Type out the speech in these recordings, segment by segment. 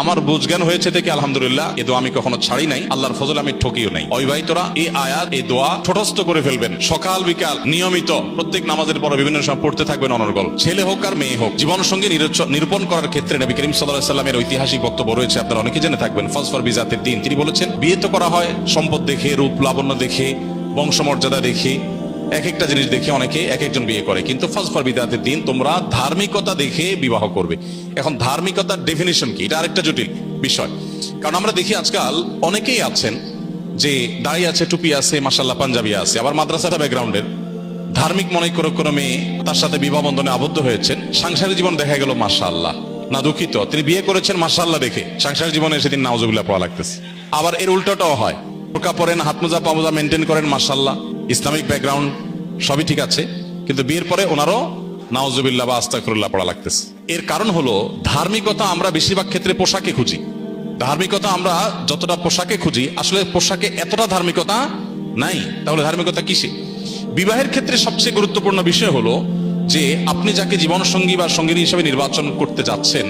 আমার বুঝজ্ঞান হয়েছে থেকে আলহামদুলিল্লাহ, এ দোয়া আমি কখনো ছাড়ি নাই, আল্লাহর ফজল আমি ঠকিও নাই। অবিবাহিতরা এই আয়াত, এই দোয়া ঠোঁটস্থ করে ফেলবেন, সকাল বিকাল নিয়মিত প্রত্যেক নামাজের পর বিভিন্ন সময় পড়তে থাকবেন অনর্গল। ছেলে হোক আর মেয়ে হোক, জীবন সঙ্গে নিরূপণ করার ক্ষেত্রে নবী করিম সাল্লাল্লাহু আলাইহি ওয়াসাল্লামের ঐতিহাসিক বক্তব্য রয়েছে, আপনারা অনেকে জেনে থাকবেন। ফাজফার বিজাতিদ দ্বীন, তিনি বলেছেন বিয়ে তো করা হয় সম্পদ দেখে, রূপ লাবণ্য দেখে, বংশমর্যাদা দেখে, এক একটা জিনিস দেখে অনেকে এক একজন বিয়ে করে, কিন্তু ফাজফার বিজাতিদ দ্বীন, তোমরা ধার্মিকতা দেখে বিবাহ করবে। এখন ধার্মিকতার ডেফিনিশন কি, এটা আরেকটা জটিল বিষয়। কারণ আমরা দেখি আজকাল অনেকেই আছেন যে দাড়ি আছে, টুপি আছে, মাশাআল্লাহ পাঞ্জাবি আছে, আবার মাদ্রাসাটা ব্যাকগ্রাউন্ডের, ধার্মিক মনে করে কোনো মেয়ে তার সাথে বিবাহ বন্ধনে আবদ্ধ হয়েছেন, সাংসারিক জীবন দেখা গেল মাশাআল্লাহ, না দুঃখিত, তিনি বিয়ে করেছেন মাশাআল্লাহ দেখে, সাংসারিক জীবনে সেদিন নাউজুবিল্লাহ পড়া লাগতেছে। আবার এর উল্টোটাও হয়, বোরকা পরেন, হাত মোজা পা মোজা মেনটেন করেন মাশাআল্লাহ, ইসলামিক ব্যাকগ্রাউন্ড সবই ঠিক আছে, কিন্তু বিয়ের পরে ওনারও নাউজুবিল্লাহ বা আস্তাগফিরুল্লাহ পড়া লাগতেছে। এর কারণ হলো ধার্মিকতা আমরা বেশিরভাগ ক্ষেত্রে পোশাকে খুঁজি। ধার্মিকতা আমরা যতটা পোশাকে খুঁজি, আসলে পোশাকে এতটা ধার্মিকতা নাই। তাহলে ধার্মিকতা কিসে? বিবাহের ক্ষেত্রে সবচেয়ে গুরুত্বপূর্ণ বিষয় হলো যে আপনি যাকে জীবনসঙ্গী বা সঙ্গিনী হিসেবে নির্বাচন করতে যাচ্ছেন,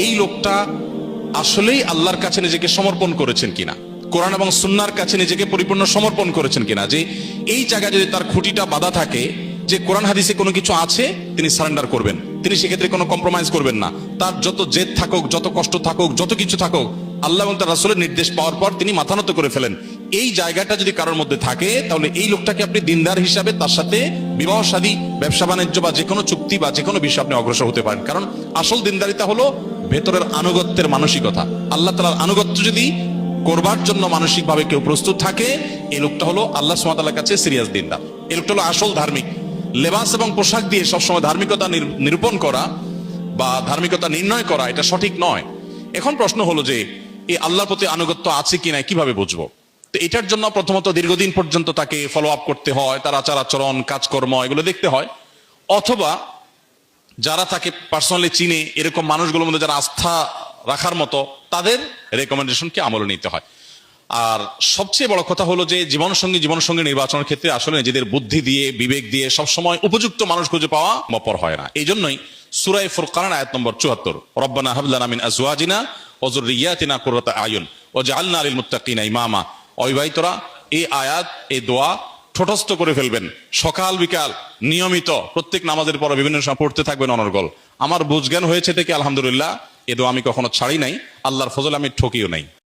এই লোকটা আসলেই আল্লাহর কাছে নিজেকে সমর্পণ করেছেন কিনা, কোরআন এবং সুন্নাহর কাছে নিজেকে পরিপূর্ণ সমর্পণ করেছেন কিনা। যে এই জায়গায় যদি তার খুঁটিটা বাঁধা থাকে যে কোরআন হাদিসে কোনো কিছু আছে, তিনি সারেন্ডার করবেন, তিনি সেক্ষেত্রে কোনো কম্প্রোমাইজ করবেন না। তার যত জেদ থাকুক, যত কষ্ট থাকুক, যত কিছু থাকুক, আল্লাহ এবং তার রাসূলের নির্দেশ পাওয়ার পর তিনি মাথা নত করে ফেলেন। এই জায়গাটা যদি কারোর মধ্যে থাকে, তাহলে এই লোকটাকে আপনি দিনদার হিসাবে তার সাথে বিবাহ শাদী, ব্যবসা বাণিজ্য বা যে কোনো চুক্তি বা যে কোনো বিষয়ে আপনি অগ্রসর হতে পারেন। কারণ আসল দিনদারিতা হলো ভেতরের আনুগত্যের মানসিকতা। আল্লাহ তাআলার আনুগত্য যদি করবার জন্য মানসিকভাবে কেউ প্রস্তুত থাকে, এই লোকটা হলো আল্লাহ সুবহানাহু ওয়া তাআলার কাছে সিরিয়াস দিনদার, এই লোকটা হলো আসল ধার্মিক। লেবাস এবং পোশাক দিয়ে সবসময় ধার্মিকতা নিরূপণ করা বা ধার্মিকতা নির্ণয় করা, এটা সঠিক নয়। এখন প্রশ্ন হলো যে এই আল্লাহর প্রতি আনুগত্য আছে কিনা কিভাবে বুঝবো? তো এটার জন্য প্রথমত দীর্ঘদিন পর্যন্ত তাকে ফলো আপ করতে হয়, তার আচার আচরণ, কাজকর্ম এগুলো দেখতে হয়। অথবা যারা তাকে পার্সোনালি চিনে, এরকম মানুষগুলোর মধ্যে যারা আস্থা রাখার মতো, তাদের রেকমেন্ডেশনকে আমলে নিতে হয়। আর সবচেয়ে বড় কথা হলো যে জীবনসঙ্গী নির্বাচনের ক্ষেত্রে আসলে নিজেদের বুদ্ধি দিয়ে, বিবেক দিয়ে সবসময় উপযুক্ত মানুষ খুঁজে পাওয়া মপর হয় না। এই জন্যই সূরা ফুরকান আয়াত নম্বর ৭৪, রব্বানা হাব লানা মিন আজওয়াজিনা ওয়া যুররিয়াতিনা কুররাতা আয়ুন ওয়াজআলনা লিল মুত্তাকিনা ইমামা। অবিবাহিতরা এই আয়াত, এই দোয়া ঠোঁটস্থ করে ফেলবেন, সকাল বিকাল নিয়মিত প্রত্যেক নামাজের পর বিভিন্ন সময় পড়তে থাকবেন অনর্গল। আমার বুঝজ্ঞান হয়েছে থেকে আলহামদুলিল্লাহ, এ দোয়া আমি কখনো ছাড়ি নাই, আল্লাহর ফজল আমি ঠকিও নাই।